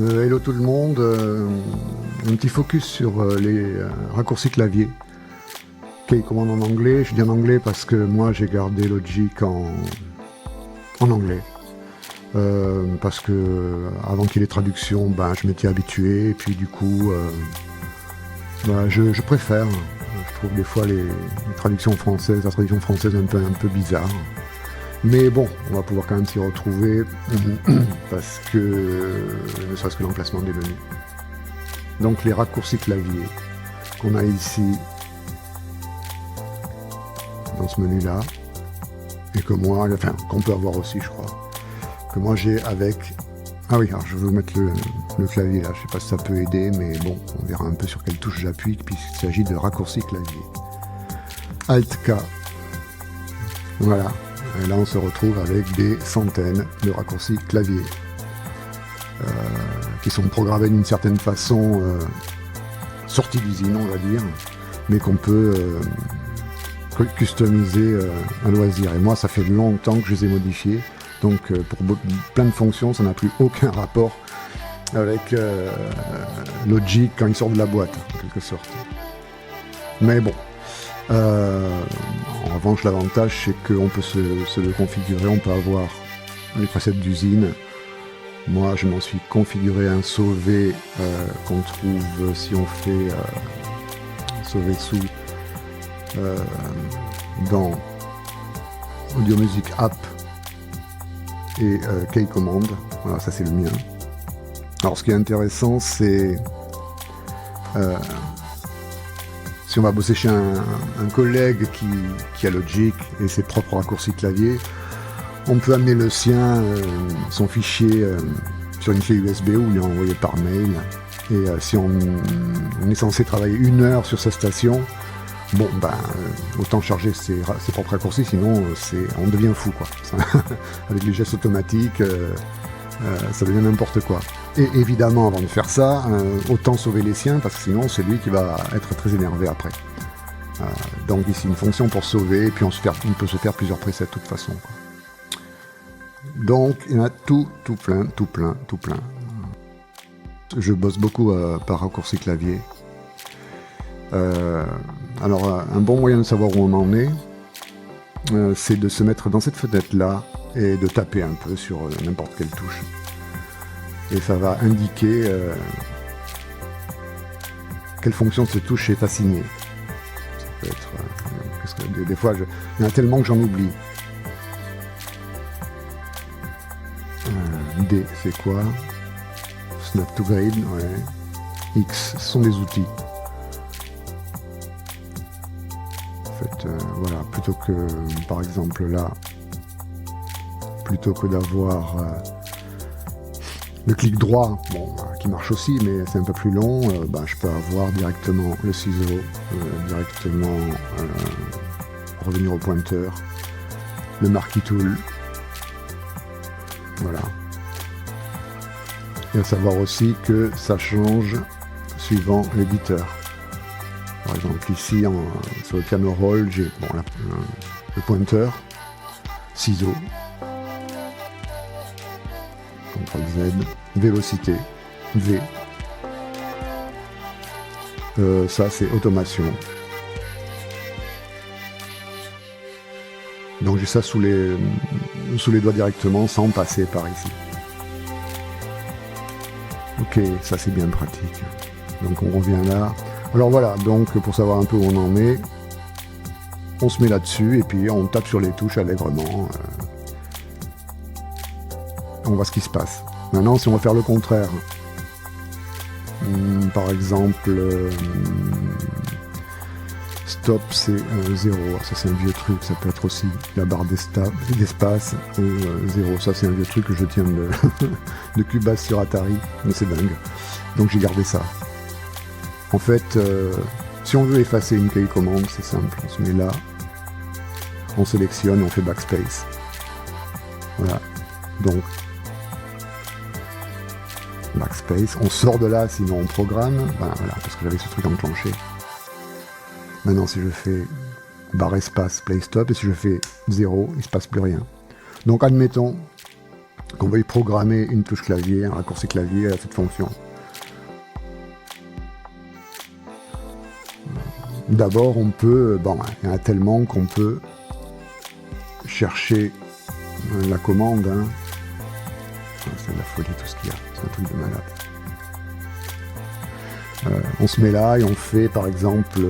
Hello tout le monde, un petit focus sur les raccourcis clavier. Commande en anglais, je dis en anglais parce que moi j'ai gardé Logic en anglais. Parce que avant qu'il y ait les traductions, je m'étais habitué, et puis du coup, je préfère. Je trouve des fois les traductions françaises, la traduction française un peu bizarre. Mais bon, on va pouvoir quand même s'y retrouver, parce que, ne serait-ce que l'emplacement des menus. Donc les raccourcis clavier qu'on a ici, dans ce menu-là, et que moi, enfin, qu'on peut avoir aussi, je crois, que moi j'ai avec... Ah oui, alors je vais vous mettre le clavier là, je sais pas si ça peut aider, mais bon, on verra un peu sur quelle touche j'appuie, puisqu'il s'agit de raccourcis clavier. Alt-K, voilà. Et là, on se retrouve avec des centaines de raccourcis clavier qui sont programmés d'une certaine façon, sortis d'usine, on va dire, mais qu'on peut customiser à loisir. Et moi, ça fait longtemps que je les ai modifiés, donc pour plein de fonctions, ça n'a plus aucun rapport avec Logic quand il sort de la boîte, en quelque sorte. Mais bon. En revanche, l'avantage, c'est qu'on peut se le configurer, on peut avoir les presets d'usine. Moi, je m'en suis configuré un sauvé qu'on trouve si on fait sauver sous dans Audio Music App et Command. Voilà, ça c'est le mien. Alors, ce qui est intéressant, c'est si on va bosser chez un collègue qui a Logic et ses propres raccourcis clavier, on peut amener le sien, son fichier sur une clé USB ou lui envoyer par mail. Et si on est censé travailler 1 heure sur sa station, bon, autant charger ses propres raccourcis, sinon on devient fou, quoi. Avec les gestes automatiques, ça devient n'importe quoi. Et évidemment, avant de faire ça, autant sauver les siens, parce que sinon c'est lui qui va être très énervé après. Donc ici une fonction pour sauver, et puis on peut se faire plusieurs presets de toute façon, quoi. Donc il y en a tout plein. Je bosse beaucoup par raccourci clavier. Alors un bon moyen de savoir où on en est, c'est de se mettre dans cette fenêtre-là et de taper un peu sur n'importe quelle touche. Et ça va indiquer quelle fonction de cette touche est assignée. Ça peut être... parce que des fois, il y en a tellement que j'en oublie. D, c'est quoi? Snap to Grid, ouais. X, ce sont des outils. En fait, voilà, plutôt que, par exemple, là, plutôt que d'avoir... le clic droit, bon, qui marche aussi, mais c'est un peu plus long, je peux avoir directement le ciseau, directement revenir au pointeur, le marquee tool, voilà. Et à savoir aussi que ça change suivant l'éditeur. Par exemple ici, sur le piano roll, j'ai le pointeur, ciseau, CTRL Z, vélocité, V. Ça c'est automation. Donc j'ai ça sous les doigts directement sans passer par ici. Ok, ça c'est bien pratique. Donc on revient là. Alors voilà, donc pour savoir un peu où on en est, on se met là-dessus et puis on tape sur les touches allègrement. On voit ce qui se passe. Maintenant, si on va faire le contraire, par exemple, stop c'est 0, ça c'est un vieux truc, ça peut être aussi la barre d'espace, ou 0, ça c'est un vieux truc que je tiens de Cubase sur Atari, mais c'est dingue. Donc j'ai gardé ça. En fait, si on veut effacer une commande, c'est simple, on se met là, on sélectionne, on fait backspace. Voilà, donc backspace, on sort de là, sinon on programme, voilà, parce que j'avais ce truc enclenché. Maintenant si je fais barre espace, play stop, et si je fais 0, il ne se passe plus rien. Donc admettons qu'on veuille programmer une touche clavier, un raccourci clavier à cette fonction. D'abord, on peut, il y en a tellement qu'on peut chercher la commande. Hein. C'est de la folie tout ce qu'il y a, c'est un truc de malade. On se met là et on fait par exemple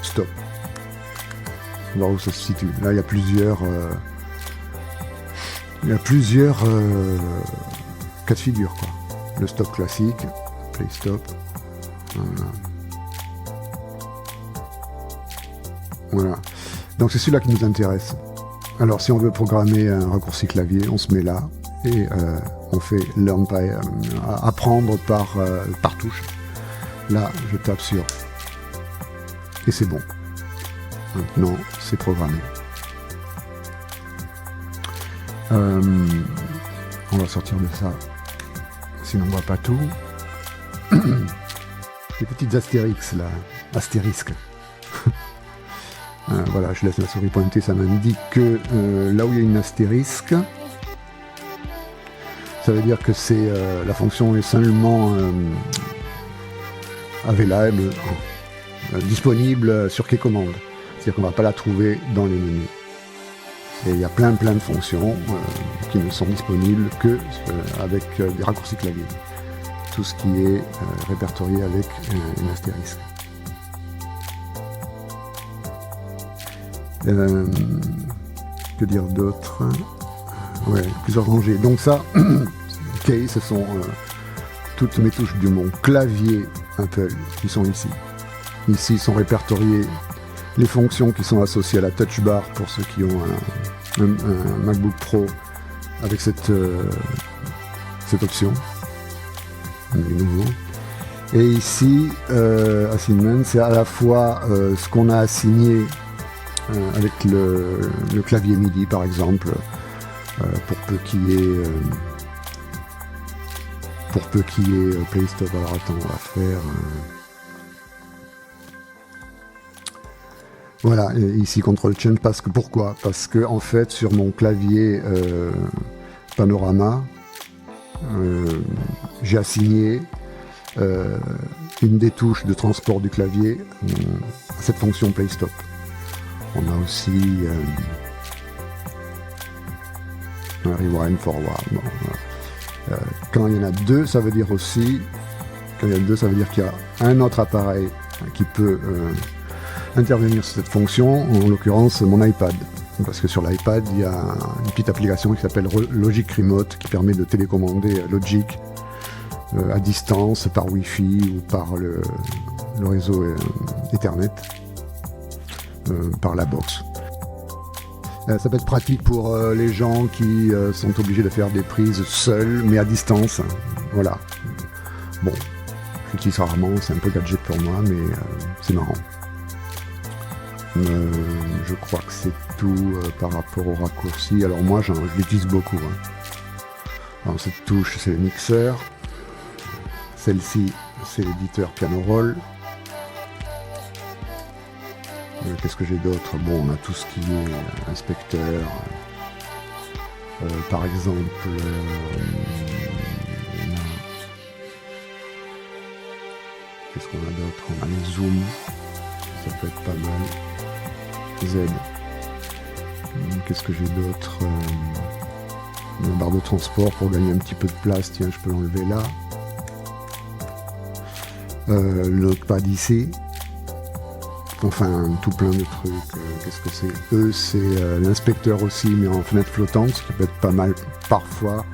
stop. On va voir où ça se situe. Là, il y a plusieurs cas de figure, quoi. Le stop classique, play stop. Voilà. Donc c'est celui-là qui nous intéresse. Alors si on veut programmer un raccourci clavier, on se met là et on fait learn by, apprendre par touche. Là, je tape sur et c'est bon. Maintenant, c'est programmé. On va sortir de ça, sinon on voit pas tout. Les petites astérix là, astérisques. Voilà, je laisse la souris pointée, ça m'indique que là où il y a une astérisque, ça veut dire que c'est la fonction est seulement available, disponible sur quai commande. C'est-à-dire qu'on ne va pas la trouver dans les menus. Et il y a plein de fonctions qui ne sont disponibles que avec des raccourcis clavier. Tout ce qui est répertorié avec une astérisque. Que dire d'autre? Ouais, plusieurs rangées. Donc ça, ok, ce sont toutes mes touches de mon clavier Apple qui sont ici. Ici sont répertoriées les fonctions qui sont associées à la touch bar pour ceux qui ont un MacBook Pro avec cette option, les nouveaux. Et ici, assignment, c'est à la fois ce qu'on a assigné avec le clavier MIDI par exemple, pour peu qu'il y ait play stop. Alors attends, on va faire voilà, ici control change. Pourquoi? Parce que en fait sur mon clavier Panorama, j'ai assigné une des touches de transport du clavier à cette fonction play stop. On a aussi rewind, forward. Bon, quand il y en a deux, ça veut dire aussi, qu'il y a un autre appareil qui peut intervenir sur cette fonction, en l'occurrence mon iPad. Parce que sur l'iPad, il y a une petite application qui s'appelle Logic Remote qui permet de télécommander Logic à distance par Wi-Fi ou par le réseau Ethernet, par la box. Ça peut être pratique pour les gens qui sont obligés de faire des prises seuls, mais à distance. Voilà. Bon, j'utilise rarement, c'est un peu gadget pour moi, mais c'est marrant. Je crois que c'est tout par rapport au raccourci. Alors moi, je l'utilise beaucoup. Hein. Alors cette touche, c'est le mixeur. Celle-ci, c'est l'éditeur Piano Roll. Qu'est-ce que j'ai d'autre? Bon, on a tout ce qui est inspecteur. Par exemple, qu'est-ce qu'on a d'autre? On a les zooms. Ça peut être pas mal. Z. Qu'est-ce que j'ai d'autre? Une barre de transport pour gagner un petit peu de place. Tiens, je peux l'enlever là. Le notepad ici. Enfin, tout plein de trucs. Qu'est-ce que c'est? C'est l'inspecteur aussi, mais en fenêtre flottante, ce qui peut être pas mal parfois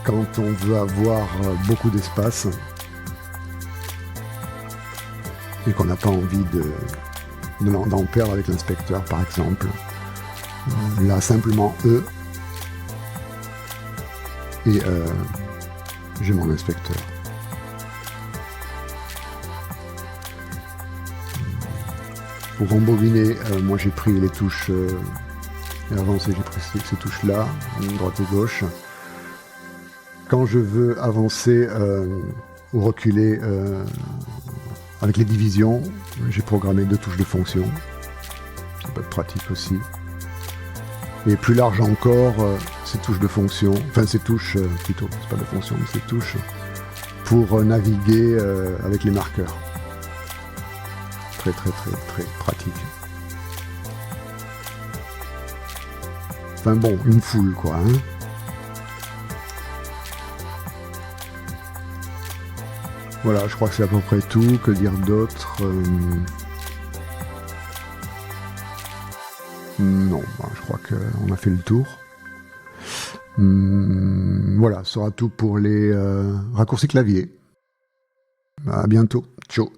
quand on veut avoir beaucoup d'espace et qu'on n'a pas envie d'en perdre avec l'inspecteur, par exemple. Là, simplement E et j'ai mon inspecteur. Pour rembobiner, moi j'ai pris les touches et avancer, j'ai pris ces touches-là, droite et gauche. Quand je veux avancer ou reculer avec les divisions, j'ai programmé 2 touches de fonction. Ça peut être pratique aussi. Et plus large encore, ces touches de fonction, enfin ces touches plutôt, c'est pas de fonction, mais ces touches pour naviguer avec les marqueurs. Très très très très pratique. Enfin bon, une foule quoi. Hein. Voilà, je crois que c'est à peu près tout. Que dire d'autre Non, je crois qu'on a fait le tour. Voilà, ce sera tout pour les raccourcis clavier. À bientôt. Ciao.